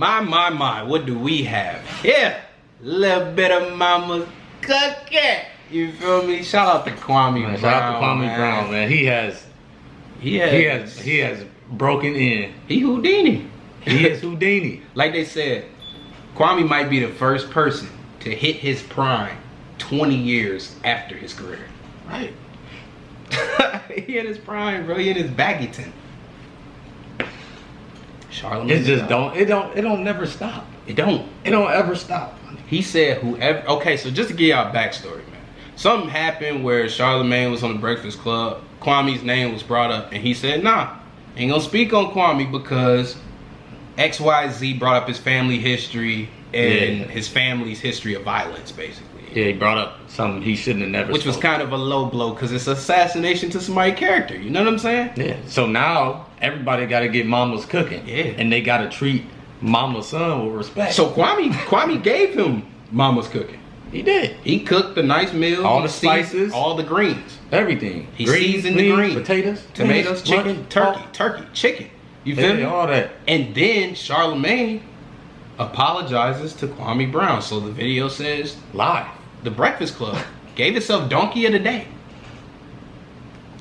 My, what do we have? Yeah, little bit of mama's cookie. You feel me? Shout out to Kwame Brown. Shout out to Kwame Brown, man. He has broken in. He Houdini. He is Houdini. Like they said, Kwame might be the first person to hit his prime 20 years after his career. Right. He in his prime, bro. He in his baggyton. Charlamagne. It just don't never stop. It don't ever stop. He said whoever. Okay, so just to give y'all a backstory, man. Something happened where Charlemagne was on the Breakfast Club. Kwame's name was brought up, and he said, "Nah, ain't gonna speak on Kwame because XYZ brought up his family history and his family's history of violence, basically." Yeah, he brought up something he shouldn't have never. Which was kind of a low blow because it's assassination to somebody's character. You know what I'm saying? Yeah. So now everybody got to get mama's cooking. Yeah. And they got to treat mama's son with respect. So Kwame gave him mama's cooking. He did. He cooked the nice meals, all the spices, all the greens, everything. He seasoned the greens, potatoes, tomatoes, chicken, turkey, chicken. You feel me? All that. And then Charlemagne apologizes to Kwame Brown. So the video says live. The Breakfast Club gave itself Donkey of the Day.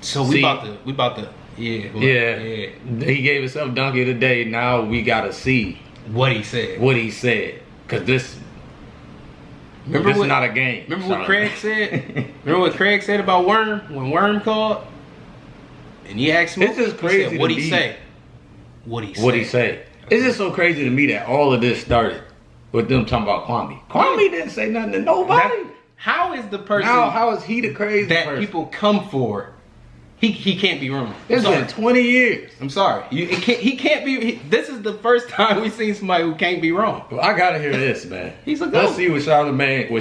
So we about to he gave himself Donkey of the Day. Now we gotta see what he said. Cause this is not a game. Remember what Craig said? Remember what Craig said about Worm when Worm called? And he asked me, it's just crazy. What'd he say? What'd he say? It's just so crazy to me that all of this started with them talking about Kwame. Kwame didn't say nothing to nobody. How is the person? How is he the crazy that person? People come for? He can't be wrong. It's been 20 years. I'm sorry. He can't be. This is the first time we've seen somebody who can't be wrong. Well, I gotta hear this, man. He's a goat. Let's see what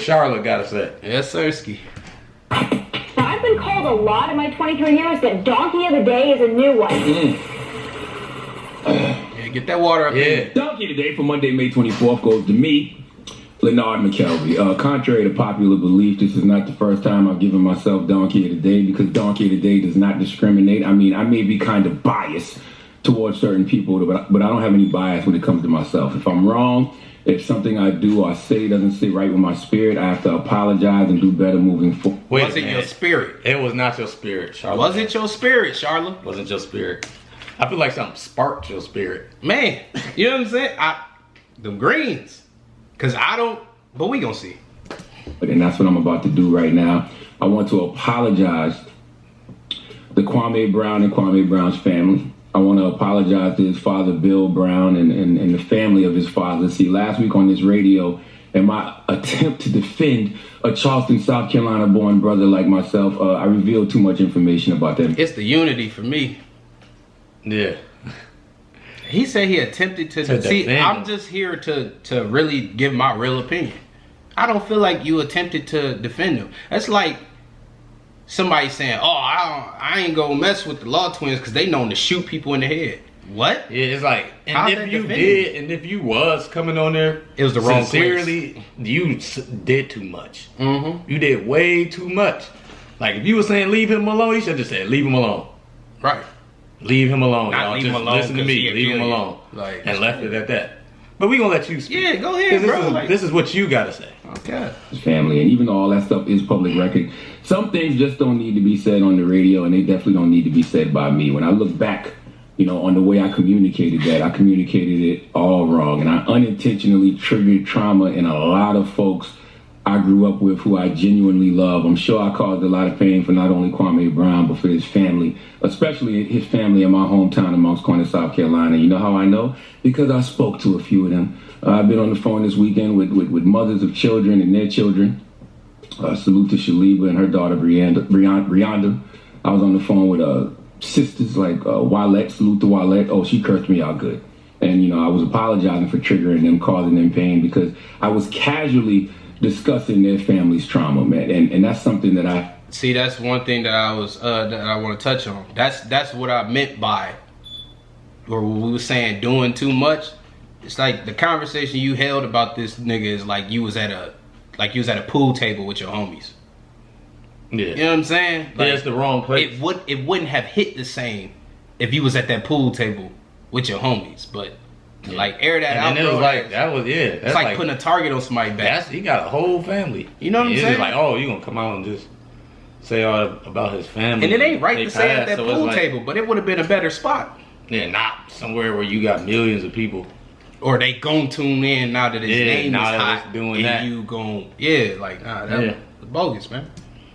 Charlotte gotta say. Yes, Sirski. I've been called a lot in my 23 years, but Donkey of the Day is a new one. Yeah, get that water up there. Donkey of the Day for Monday, May 24th goes to me, Leonard McKelvey. Contrary to popular belief, this is not the first time I've given myself Donkey of the Day because Donkey of the Day does not discriminate. I mean, I may be kind of biased towards certain people, but I don't have any bias when it comes to myself. If I'm wrong, if something I do or say doesn't sit right with my spirit, I have to apologize and do better moving forward. Was it your spirit? It was not your spirit, Charlotte. Was it your spirit, Charlotte? Wasn't your spirit. I feel like something sparked your spirit. Man, you know what I'm saying? Them greens. Because but we gonna see. And that's what I'm about to do right now. I want to apologize to Kwame Brown and Kwame Brown's family. I want to apologize to his father, Bill Brown, and the family of his father. See, last week on this radio, in my attempt to defend a Charleston, South Carolina born brother like myself, I revealed too much information about them. It's the unity for me. Yeah. He said he attempted to see. I'm just here to really give my real opinion. I don't feel like you attempted to defend him. That's like somebody saying, "Oh, I ain't gonna mess with the Law Twins because they known to shoot people in the head." What? Yeah, it's like, and if you was coming on there, it was the wrong sincerely, you did too much. Mm-hmm. You did way too much. Like if you were saying leave him alone, you should have just said leave him alone. Right. Leave him alone. Not y'all. leave Just him alone. Listen to me. Leave him alone. Like, and left it at that. But we gonna let you speak. Yeah, go ahead, bro. This is what you gotta say. Okay. His family, and even though all that stuff is public record, some things just don't need to be said on the radio, and they definitely don't need to be said by me. When I look back, on the way I communicated that, I communicated it all wrong, and I unintentionally triggered trauma in a lot of folks I grew up with who I genuinely love. I'm sure I caused a lot of pain for not only Kwame Brown, but for his family, especially his family in my hometown of Moncks Corner, South Carolina. You know how I know? Because I spoke to a few of them. I've been on the phone this weekend with mothers of children and their children. Salute to Shaliba and her daughter, Brianda. I was on the phone with sisters like Wallet. Salute to Wallet. Oh, she cursed me out good. And, I was apologizing for triggering them, causing them pain, because I was casually discussing their family's trauma, man, and that's something that I see. That's one thing that I was that I want to touch on. That's what I meant by, or we were saying doing too much. It's like the conversation you held about this nigga is like you was at a pool table with your homies. Yeah, you know what I'm saying? Like, it's the wrong place. It wouldn't have hit the same if you was at that pool table with your homies, but Like air that out. And then it was like that was That's it's like putting a target on somebody's back. He got a whole family. You know what I'm saying? It's like, oh, you gonna come out and just say all about his family. And it ain't right to say at that pool table, but it would have been a better spot. Yeah, not somewhere where you got millions of people. Or they gon' tune in now that his name is hot. Doing that. You gon' that was bogus, man.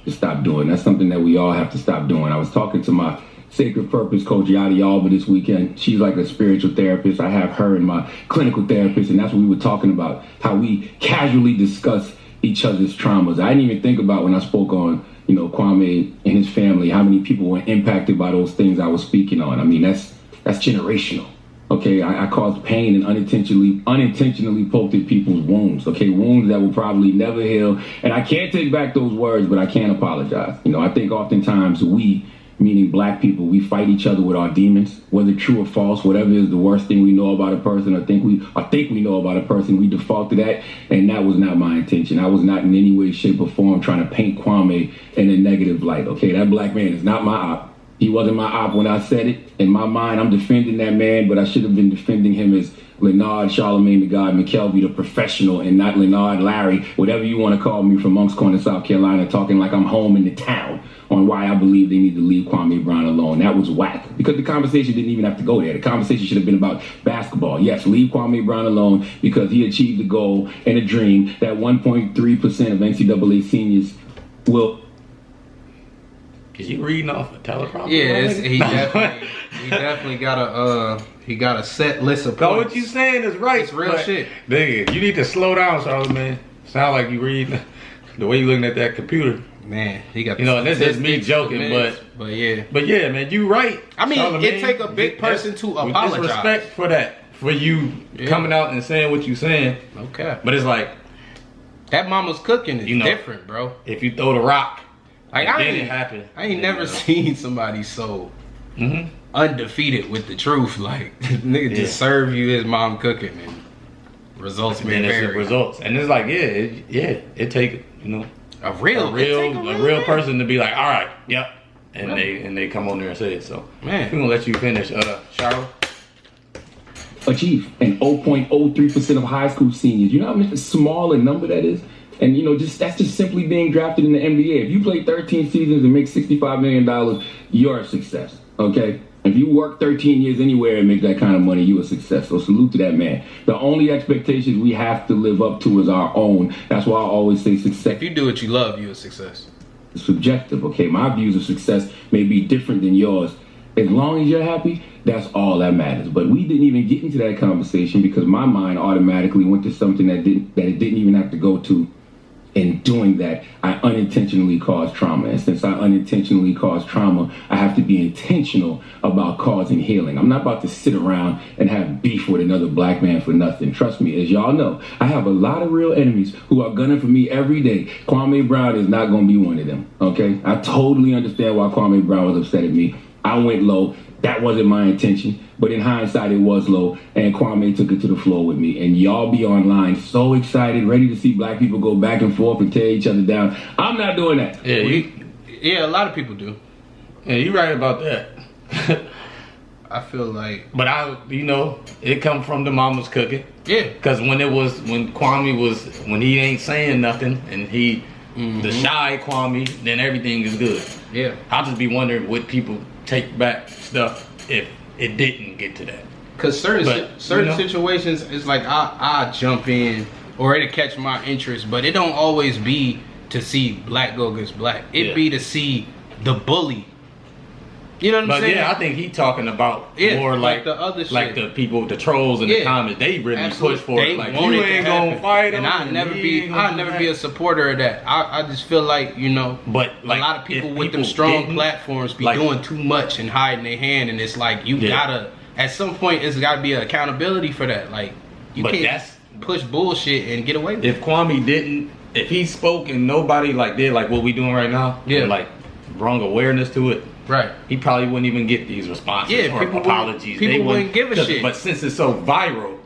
Just stop doing. That's something that we all have to stop doing. I was talking to my Sacred Purpose coach Yadi Alba this weekend. She's like a spiritual therapist. I have her and my clinical therapist, and that's what we were talking about, how we casually discuss each other's traumas. I didn't even think about when I spoke on, Kwame and his family, how many people were impacted by those things I was speaking on. I mean, that's generational. Okay, I caused pain and unintentionally poked at people's wounds. Okay, wounds that will probably never heal. And I can't take back those words, but I can't apologize. I think oftentimes we, meaning black people, we fight each other with our demons, whether true or false, whatever is the worst thing we know about a person or think we know about a person, we default to that. And that was not my intention. I was not in any way, shape, or form trying to paint Kwame in a negative light. Okay, that black man is not my op. He wasn't my op when I said it. In my mind, I'm defending that man, but I should have been defending him as Leonard, Charlemagne the God, McKelvey the professional, and not Leonard, Larry, whatever you want to call me, from Moncks Corner, South Carolina, talking like I'm home in the town on why I believe they need to leave Kwame Brown alone. That was whack, because the conversation didn't even have to go there. The conversation should have been about basketball. Yes, leave Kwame Brown alone because he achieved a goal and a dream that 1.3% of NCAA seniors will... Is you reading off a teleprompter? Yeah, he definitely got a set list of points. No, what you saying is right. It's real shit. Nigga, you need to slow down, Charlamagne. Sound like you reading the way you looking at that computer. Man, he got. And this is me joking, but yeah, man, you right. I mean, it take a big person to apologize. With respect for that, for you coming out and saying what you saying. Okay, but it's like that mama's cooking is different, bro. If you throw the rock. Like I ain't never seen somebody so undefeated with the truth. Like nigga just serve you his mom cooking and results may vary. Results, and it's like it take a real person to be like, all right, yep, and they come on there and say it. So man, we're gonna let you finish, Charlotte. Achieve an 0.03% of high school seniors. You know how small a number that is? And that's just simply being drafted in the NBA. If you play 13 seasons and make $65 million, you're a success. Okay? If you work 13 years anywhere and make that kind of money, you're a success. So salute to that man. The only expectations we have to live up to is our own. That's why I always say success. If you do what you love, you're a success. It's subjective. Okay? My views of success may be different than yours. As long as you're happy, that's all that matters. But we didn't even get into that conversation because my mind automatically went to something that it didn't even have to go to. In doing that, I unintentionally caused trauma. And since I unintentionally caused trauma, I have to be intentional about causing healing. I'm not about to sit around and have beef with another black man for nothing. Trust me, as y'all know, I have a lot of real enemies who are gunning for me every day. Kwame Brown is not going to be one of them, okay? I totally understand why Kwame Brown was upset at me. I went low. That wasn't my intention. But in hindsight, it was low. And Kwame took it to the floor with me. And y'all be online so excited, ready to see black people go back and forth and tear each other down. I'm not doing that. Yeah, a lot of people do. Yeah, you're right about that. I feel like... But it come from the mama's cooking. Yeah. Because when Kwame when he ain't saying nothing and he... The shy Kwame, then everything is good. Yeah. I'll just be wondering would people take back stuff if it didn't get to that. Because certain situations, it's like I jump in or it'll catch my interest, but it don't always be to see black go against black. It be to see the bully. You know what I'm saying? Yeah, I think he talking about more like the other shit. Like the people, the trolls in the comments, they really push for it. Like, you ain't gonna fight him. And I'll never be a supporter of that. I just feel like, but like, a lot of people with them strong platforms be doing too much and hiding their hand, and it's like you gotta, at some point, it's gotta be an accountability for that. Like, you can't push bullshit and get away with it. If Kwame didn't, if he spoke and nobody did what we doing right now, and wrong awareness to it, right, he probably wouldn't even get these responses or apologies. People wouldn't give a shit. But since it's so viral,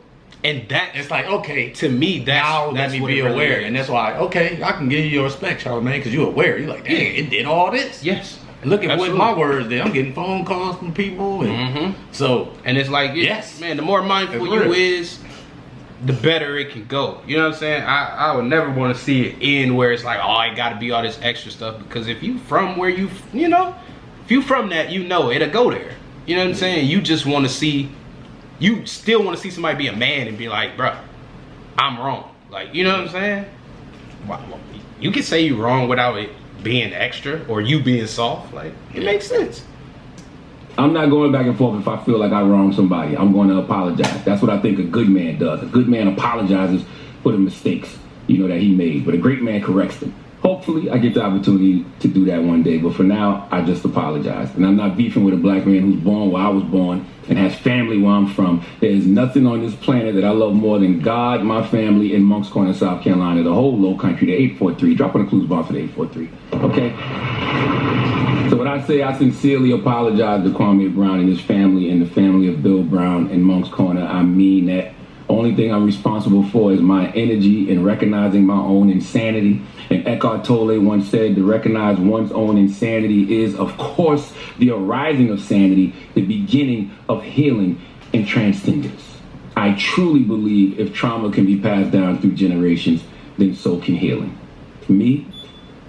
and that it's like, okay, to me, that's let me be aware, and that's why I can give you your respect, Charlamagne, because you're aware. You're like, dang, it did all this. Yes, Look at Absolutely. what my words did. I'm getting phone calls from people, and so and it's like, yes, man, the more mindful It's you real. is, the better it can go. You know what I'm saying? I would never want to see it end where it's like, oh, it got to be all this extra stuff, because if you from where you know, if you from that, you know it'll go there. You know what I'm saying? You just want to see, you still want to see somebody be a man and be like, bruh, I'm wrong. Like, you know what I'm saying? Wow. You can say you're wrong without it being extra or you being soft. Like, it makes sense. I'm not going back and forth if I feel like I wronged somebody. I'm going to apologize. That's what I think a good man does. A good man apologizes for the mistakes, that he made. But a great man corrects them. Hopefully, I get the opportunity to do that one day. But for now, I just apologize. And I'm not beefing with a black man who's born where I was born and has family where I'm from. There is nothing on this planet that I love more than God, my family, in Moncks Corner, South Carolina, the whole low country, the 843. Drop on the clues bar for the 843. Okay? So when I say I sincerely apologize to Kwame Brown and his family and the family of Bill Brown in Moncks Corner, I mean that. Only thing I'm responsible for is my energy in recognizing my own insanity. And Eckhart Tolle once said, to recognize one's own insanity is, of course, the arising of sanity, the beginning of healing and transcendence. I truly believe if trauma can be passed down through generations, then so can healing. Me,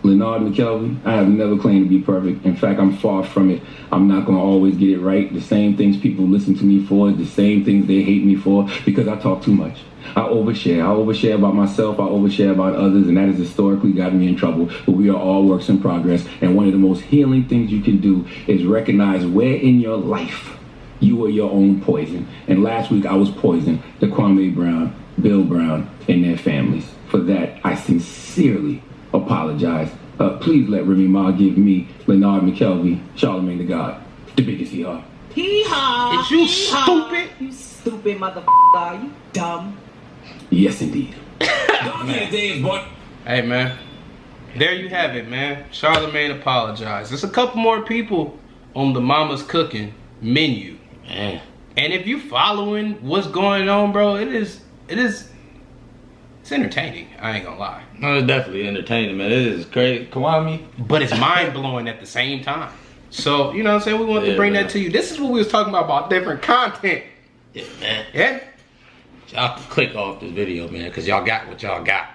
Leonard McKelvey, I have never claimed to be perfect. In fact, I'm far from it. I'm not going to always get it right. The same things people listen to me for is the same things they hate me for, because I talk too much. I overshare. I overshare about myself. I overshare about others, and that has historically gotten me in trouble. But we are all works in progress, and one of the most healing things you can do is recognize where in your life you are your own poison. And last week I was poisoned to Kwame Brown, Bill Brown, and their families. For that, I sincerely apologize. Please let Remy Ma give me Leonard McKelvey, Charlemagne the God, the biggest hee-haw. Hee-haw! Is you hee-haw. stupid? You stupid motherfucker. You dumb. Yes, indeed. Hey, man. There you have it, man. Charlemagne apologized. There's a couple more people on the Mama's Cooking menu. man. And if you following what's going on, bro, it's entertaining. I ain't gonna lie. No, it's definitely entertaining, man. It is crazy. Kwame. But it's mind-blowing at the same time. So, you know what I'm saying? We wanted to bring that to you. This is what we was talking about different content. Yeah, man. Yeah? Y'all can click off this video, man, because y'all got what y'all got.